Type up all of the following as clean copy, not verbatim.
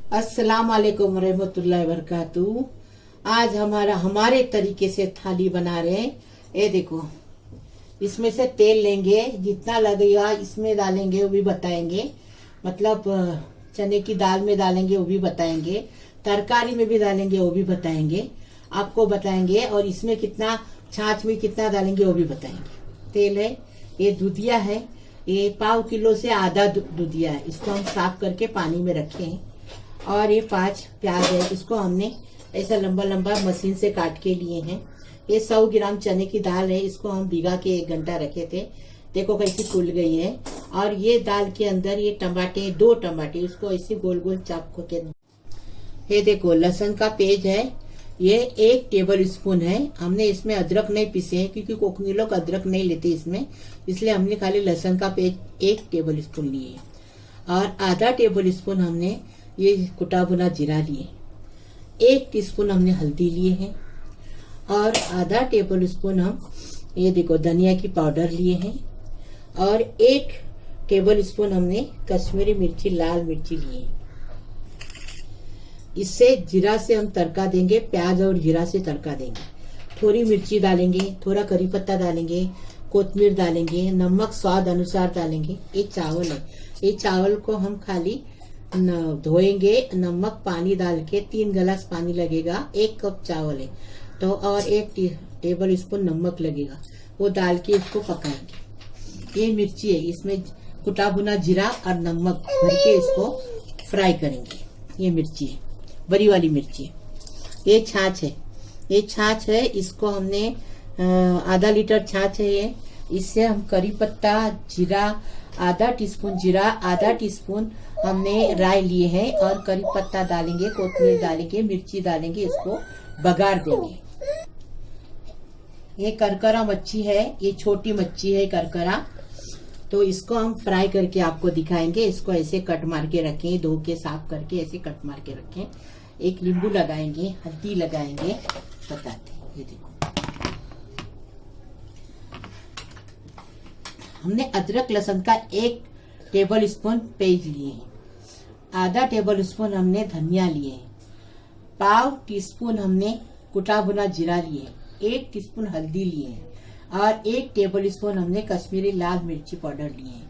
अस्सलाम वालेकुम रहमतुल्लाहि वबरकातुहू। आज हमारे तरीके से थाली बना रहे हैं। ये देखो, इसमें से तेल लेंगे, जितना लगेगा इसमें डालेंगे वो भी बताएंगे। मतलब चने की दाल में डालेंगे वो भी बताएंगे, तरकारी में भी डालेंगे वो भी बताएंगे, आपको बताएंगे। और इसमें कितना छाछ में कितना डालेंगे वो भी बताएंगे। तेल है, ये दूधिया है, ये पाव किलो से आधा दूधिया है। इसको हम साफ करके पानी में रखे हैं। और ये 5 प्याज है, इसको हमने ऐसा लंबा लंबा मशीन से काट के लिए हैं। ये 100 ग्राम चने की दाल है, इसको हम भिगा के 1 घंटा रखे थे। देखो कैसी फूल गई है। और ये दाल के अंदर ये टमाटे, 2 टमाटे, इसको ऐसे गोल गोल चाप के। ये देखो लहसुन का पेज है, ये 1 टेबल स्पून है। हमने इसमें अदरक नहीं पीसे हैं क्योंकि कोकनी लोग अदरक नहीं लेते इसमें, इसलिए हमने खाली लहसुन का पेज 1 टेबल स्पून लिए। और आधा टेबल स्पून हमने ये कुटा भुना जीरा लिए। 1 टीस्पून हमने हल्दी लिए हैं। और आधा टेबल स्पून हम ये देखो धनिया की पाउडर लिए हैं। और 1 टेबल स्पून हमने कश्मीरी मिर्ची, लाल मिर्ची लिए। इससे जीरा से हम तड़का देंगे, प्याज और जीरा से तड़का देंगे। थोड़ी मिर्ची डालेंगे, थोड़ा करी पत्ता डालेंगे, कोतमीर डालेंगे, नमक स्वाद अनुसार डालेंगे। ये चावल है, ये चावल को हम खाली धोएंगे, नमक पानी डाल के 3 गिलास पानी लगेगा। 1 कप चावल है तो, और 1 टेबल स्पून नमक लगेगा, वो डाल के इसको पकाएंगे। ये मिर्ची है, इसमें कुटा भुना जीरा और नमक भर के इसको फ्राई करेंगे। ये मिर्ची है, बड़ी वाली मिर्ची है। ये छाछ है, ये छाछ है, इसको हमने आधा लीटर छाछ है ये। इससे हम करी पत्ता, जीरा, आधा टीस्पून जीरा, आधा टीस्पून हमने राई लिए हैं। और करी पत्ता डालेंगे, कोतमीर डालेंगे, मिर्ची डालेंगे, इसको बघार देंगे। ये करकरा मच्छी है, ये छोटी मच्छी है करकरा, तो इसको हम फ्राई करके आपको दिखाएंगे। इसको ऐसे कट मार के रखें, धो के साफ करके ऐसे कट मार के रखें। 1 नींबू लगाएंगे, हल्दी लगाएंगे, बताते हैं। ये देखो हमने अदरक लहसुन का 1 टेबल स्पून पेस्ट लिए हैं। आधा टेबल स्पून हमने धनिया लिए हैं। पाव टीस्पून हमने कुटा भुना जीरा लिए, 1 टीस्पून हल्दी लिए हैं। और 1 टेबल स्पून हमने कश्मीरी लाल मिर्ची पाउडर लिए हैं।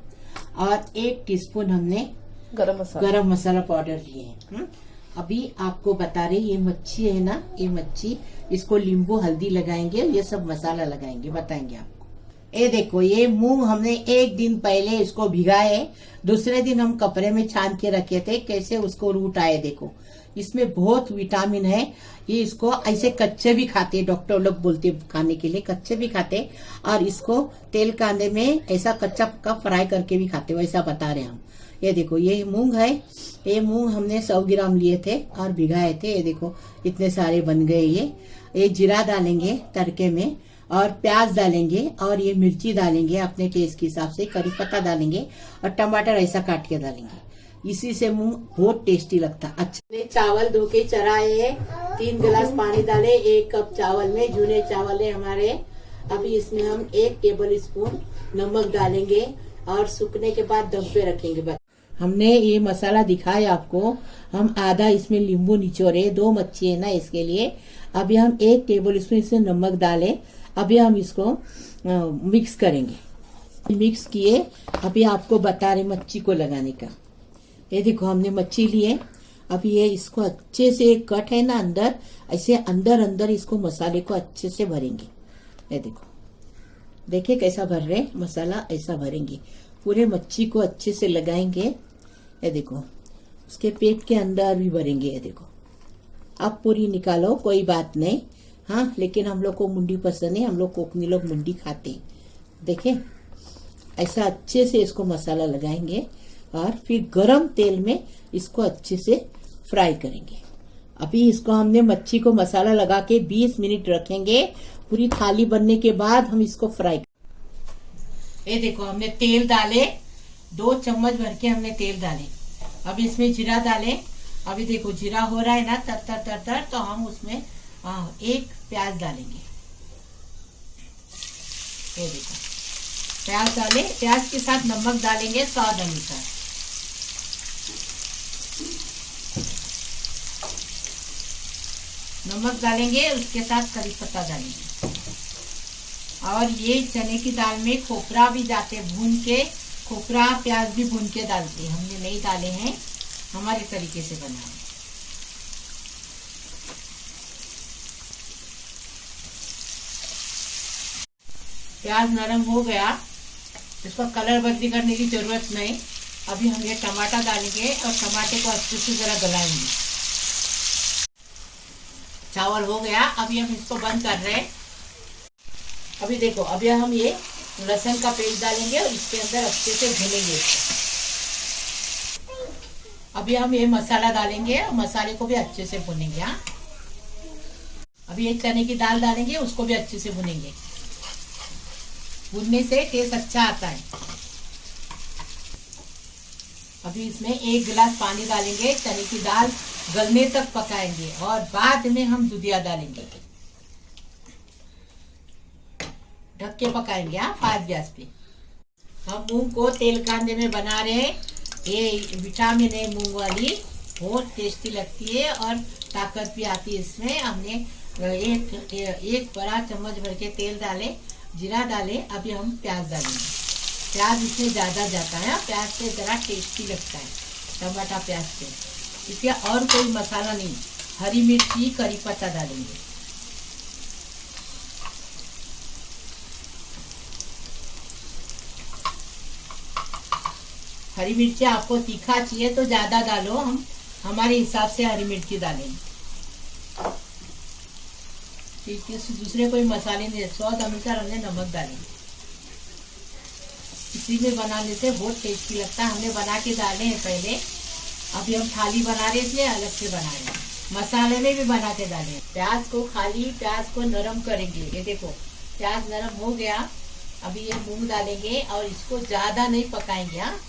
और 1 टीस्पून हमने गरम मसाला पाउडर लिए हैं। अभी आपको बता रहे, ये मच्छी है ना, ये मच्छी, इसको नींबू हल्दी लगाएंगे, ये सब मसाला लगाएंगे, बताएंगे आपको। ये देखो, ये मूंग हमने 1 दिन पहले इसको भिगाए, दूसरे दिन हम कपड़े में छान के रखे थे। कैसे उसको रूट आए देखो, इसमें बहुत विटामिन है। ये इसको ऐसे कच्चे भी खाते, डॉक्टर लोग बोलते खाने के लिए, कच्चे भी खाते। और इसको तेल कांदे में ऐसा कच्चा पक्का फ्राई करके भी खाते, वैसा बता रहे हम। ये देखो, ये मूंग है, ये मूंग हमने 100 ग्राम लिए थे और भिगाए थे। ये देखो इतने सारे बन गए। ये जीरा डालेंगे तड़के में, और प्याज डालेंगे, और ये मिर्ची डालेंगे अपने टेस्ट के हिसाब से, करी पत्ता डालेंगे, और टमाटर ऐसा काट के डालेंगे। इसी से मूंग बहुत टेस्टी लगता। अच्छा, चावल धो के चढ़ाए, 3 गिलास पानी डाले 1 कप चावल में, जूने चावल है हमारे। अभी इसमें हम 1 टेबल स्पून नमक डालेंगे और सूखने के बाद दम पे रखेंगे। हमने ये मसाला दिखाया आपको। हम आधा इसमें नींबू निचोड़े, 2 मच्छी है ना इसके लिए। अभी हम 1 टेबल स्पून इसमें नमक डालें। अभी हम इसको मिक्स करेंगे। मिक्स किए, अभी आपको बता रहे मच्छी को लगाने का। ये देखो हमने मच्छी लिए। अभी ये इसको अच्छे से कट है ना अंदर, ऐसे अंदर अंदर इसको मसाले को अच्छे से भरेंगे। ये देखो, देखिए कैसा भर रहे मसाला, ऐसा भरेंगे, पूरे मच्छी को अच्छे से लगाएंगे। ये देखो, उसके पेट के अंदर भी भरेंगे। ये देखो, आप पूरी निकालो, कोई बात नहीं। हाँ, लेकिन हम लोग को मुंडी पसंद है, हम लोग कोकनी लोग मुंडी खाते हैं। देखें, ऐसा अच्छे से इसको मसाला लगाएंगे और फिर गरम तेल में इसको अच्छे से फ्राई करेंगे। अभी इसको हमने मच्छी को मसाला लगा के 20 मिनट रखेंगे। पूरी थाली बनने के बाद हम इसको फ्राई। ये देखो हमने तेल डाले, 2 चम्मच भर के हमने तेल डाले। अब इसमें जीरा डाले। अभी देखो जीरा हो रहा है ना तर तर तर तर, तो हम उसमें 1 प्याज डालेंगे। ये देखो प्याज डाले, प्याज के साथ नमक डालेंगे स्वाद अनुसार। नमक डालेंगे, उसके साथ करी पत्ता डालेंगे। और ये चने की दाल में खोपरा भी जाते भून के, खोपरा प्याज भी भून के डालते हैं, हमने नहीं डाले हैं, हमारे तरीके से बनाए। प्याज नरम हो गया, इसका कलर बदली करने की जरूरत नहीं। अभी हम ये टमाटर डालेंगे और टमाटे को अच्छे से जरा गलाएंगे। चावल हो गया, अभी हम इसको बंद कर रहे हैं। अभी देखो, अभी हम ये लहसुन का पेस्ट डालेंगे और इसके अंदर अच्छे से भूनेंगे इसको। अभी हम ये मसाला डालेंगे और मसाले को भी अच्छे से भूनेंगे। हाँ, अभी ये चने की दाल डालेंगे, उसको भी अच्छे से भूनेंगे। भूनने से टेस्ट अच्छा आता है। अभी इसमें 1 गिलास पानी डालेंगे, चने की दाल गलने तक पकाएंगे और बाद में हम दूधिया डालेंगे। ढक के पकाएंगे। हाँ, 5 गैस पे। हम मूंग को तेल कांदे में बना रहे हैं। ये विटामिन है मूंग वाली, बहुत टेस्टी लगती है और ताकत भी आती है इसमें। हमने एक बड़ा चम्मच भर के तेल डाले, जीरा डाले। अभी हम प्याज डालेंगे। प्याज इसमें ज्यादा जाता है, प्याज से जरा टेस्टी लगता है टमाटर प्याज से। इसके और कोई मसाला नहीं, हरी मिर्ची करी पत्ता डालेंगे। हरी मिर्ची आपको तीखा चाहिए तो ज्यादा डालो, हम हमारे हिसाब से हरी मिर्ची डालेंगे। दूसरे कोई मसाले नहीं, स्वाद अनुसार हमने नमक डालेंगे। इसी में बनाने से बहुत टेस्टी लगता है। हमने बना के डाले हैं पहले, अभी हम थाली बना रहे इसलिए अलग से बना रहे हैं। मसाले में भी बना के डाले हैं। प्याज को प्याज को नरम करेंगे। ये देखो, प्याज नरम हो गया। अभी ये मूंग डालेंगे और इसको ज्यादा नहीं पकाएंगे। हाँ,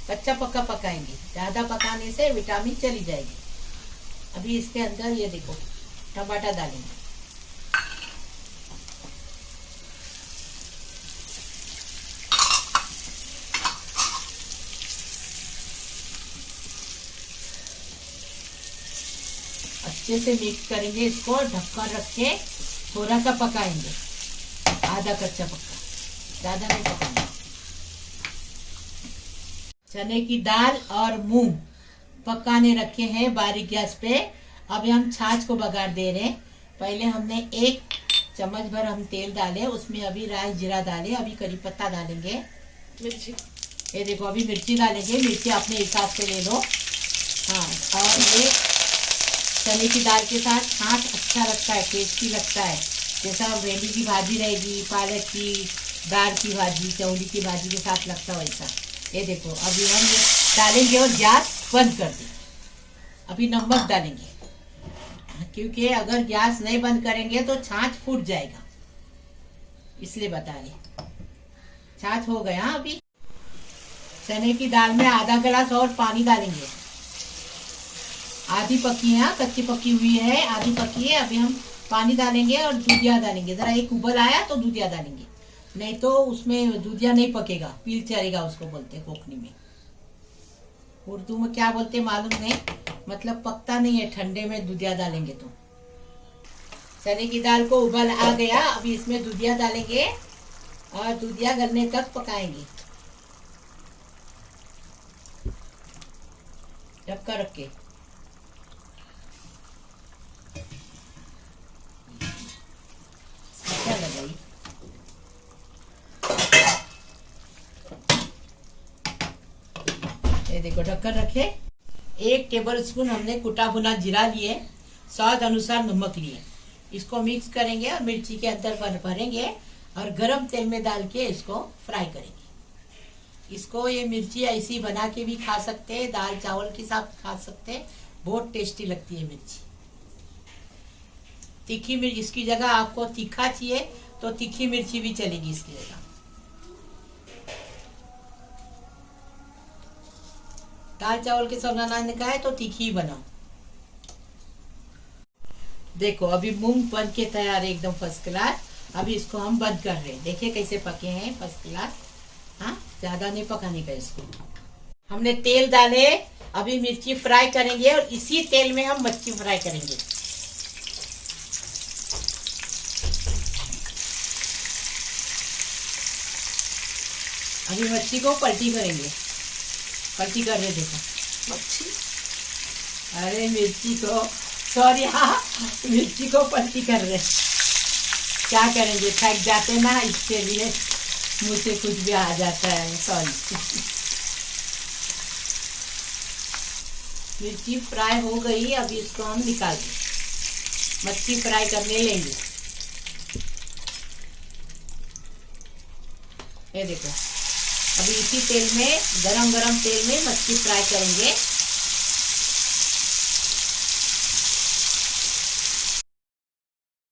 कच्चा पक्का पकाएंगे, ज्यादा पकाने से विटामिन चली जाएगी। अभी इसके अंदर ये देखो टमाटर डालेंगे। अच्छे से मिक्स करेंगे, इसको ढक्कन रख के थोड़ा सा पकाएंगे, आधा कच्चा पक्का, ज्यादा नहीं पकाएंगे। चने की दाल और मूंग पकाने रखे हैं बारीक गैस पे। अभी हम छाछ को बघार दे रहे हैं। पहले हमने 1 चम्मच भर हम तेल डाले, उसमें अभी राई जीरा डाले, अभी करी पत्ता डालेंगे, मिर्ची, ये देखो अभी मिर्ची डालेंगे। मिर्ची अपने हिसाब से ले लो। हाँ, और ये चने की दाल के साथ छाछ अच्छा लगता है, टेस्टी लगता है। जैसा भेंडी की भाजी रहेगी, पालक की, दाल की भाजी, चौली की भाजी के साथ लगता है वैसा। ये देखो, अभी हम ये डालेंगे और गैस बंद कर देंगे। अभी नमक डालेंगे, क्योंकि अगर गैस नहीं बंद करेंगे तो छाछ फूट जाएगा, इसलिए बता रहे। छाछ हो गया। अभी चने की दाल में आधा गिलास और पानी डालेंगे। आधी पकी है, कच्ची पकी हुई है, आधी पकी है। अभी हम पानी डालेंगे और दूधिया डालेंगे। जरा एक उबल आया तो दूधिया डालेंगे, नहीं तो उसमें दूधिया नहीं पकेगा, पील चढ़ेगा, उसको बोलते कोकनी में। उर्दू में क्या बोलते मालूम नहीं, मतलब पकता नहीं है ठंडे में दूधिया डालेंगे तो। चने की दाल को उबल आ गया, अभी इसमें दूधिया डालेंगे और दूधिया गलने तक पकाएंगे, ढक्कन रख के। क्या लगाई? ये देखो, ढक्कन रखे। 1 टेबल स्पून हमने कुटा भुना जीरा लिए, स्वाद अनुसार नमक लिए। इसको मिक्स करेंगे और मिर्ची के अंदर भरेंगे और गरम तेल में डाल के इसको फ्राई करेंगे। इसको ये मिर्ची ऐसी बना के भी खा सकते हैं, दाल चावल के साथ खा सकते हैं, बहुत टेस्टी लगती है मिर्ची। तीखी मिर्च, इसकी जगह आपको तीखा चाहिए तो तीखी मिर्ची भी चलेगी इसकी जगह। दाल चावल के साथ बनाने का है तो तीखी ही बनाओ। देखो, अभी मूंग बन के तैयार है, एकदम फर्स्ट क्लास। अभी इसको हम बंद कर रहे हैं। देखिए कैसे पके हैं, फर्स्ट क्लास। हाँ, ज्यादा नहीं पकाने का इसको। हमने तेल डाले, अभी मिर्ची फ्राई करेंगे और इसी तेल में हम मच्छी फ्राई करेंगे। अभी मच्छी को पलटी करेंगे। पलटी कर रहे, देखो मच्छी, अरे मिर्ची को, सॉरी, हाँ मिर्ची को पलटी कर रहे। क्या करेंगे, थक जाते ना, इसके लिए मुझसे कुछ भी आ जाता है, सॉरी। मिर्ची फ्राई हो गई, अभी इसको हम निकाल दें। मच्छी फ्राई करने लेंगे। ये देखो, अभी इसी तेल में, गरम गरम तेल में मच्छी फ्राई करेंगे।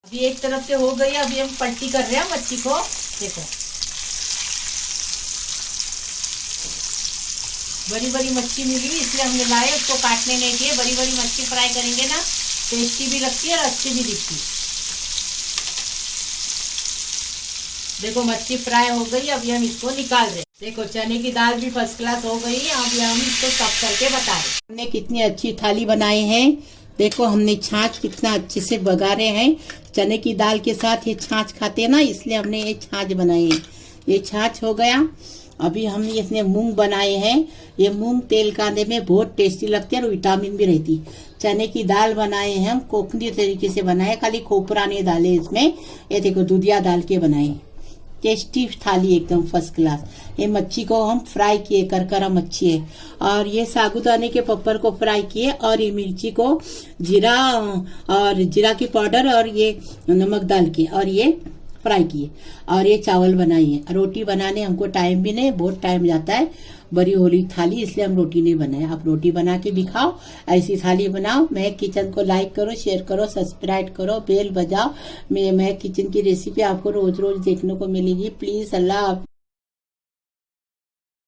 अभी एक तरफ से हो गई, अभी हम पलटी कर रहे हैं मच्छी को। देखो बड़ी बड़ी मच्छी मिली, इसलिए हमने लाए, उसको काटने नहीं किए। बड़ी बड़ी मच्छी फ्राई करेंगे ना, टेस्टी भी लगती है और अच्छी भी दिखती है। देखो मच्छी फ्राई हो गई, अभी हम इसको निकाल रहे हैं। देखो चने की दाल भी फर्स्ट क्लास हो गई, अभी हम इसको सब करके बता रहे हैं। हमने कितनी अच्छी थाली बनाई है। देखो हमने छाछ कितना अच्छे से बघारे हैं। चने की दाल के साथ ये छाछ खाते हैं ना, इसलिए हमने ये छाछ बनाई है। ये छाछ हो गया। अभी हमने इसमें मूंग बनाए हैं। ये मूंग तेल कांदे में बहुत टेस्टी लगते हैं और विटामिन भी रहती। चने की दाल बनाए हैं हम, कोकनी तरीके से बनाए, खाली खोपरा नहीं डाले इसमें। ये देखो दूधिया डाल के बनाए, टेस्टी थाली एकदम फर्स्ट क्लास। ये मच्छी को हम फ्राई किए, करकरा मच्छी है। और ये साबूदाने के पप्पर को फ्राई किए, और ये मिर्ची को जीरा और जीरा की पाउडर और ये नमक डाल के और ये फ्राई किए। और ये चावल बनाइए। रोटी बनाने हमको टाइम भी नहीं, बहुत टाइम जाता है, बड़ी होली थाली, इसलिए हम रोटी नहीं बनाए। आप रोटी बना के भी खाओ, ऐसी थाली बनाओ। महक किचन को लाइक करो, शेयर करो, सब्सक्राइब करो, बेल बजाओ। महक किचन की रेसिपी आपको रोज रोज देखने को मिलेगी। प्लीज, अल्लाह।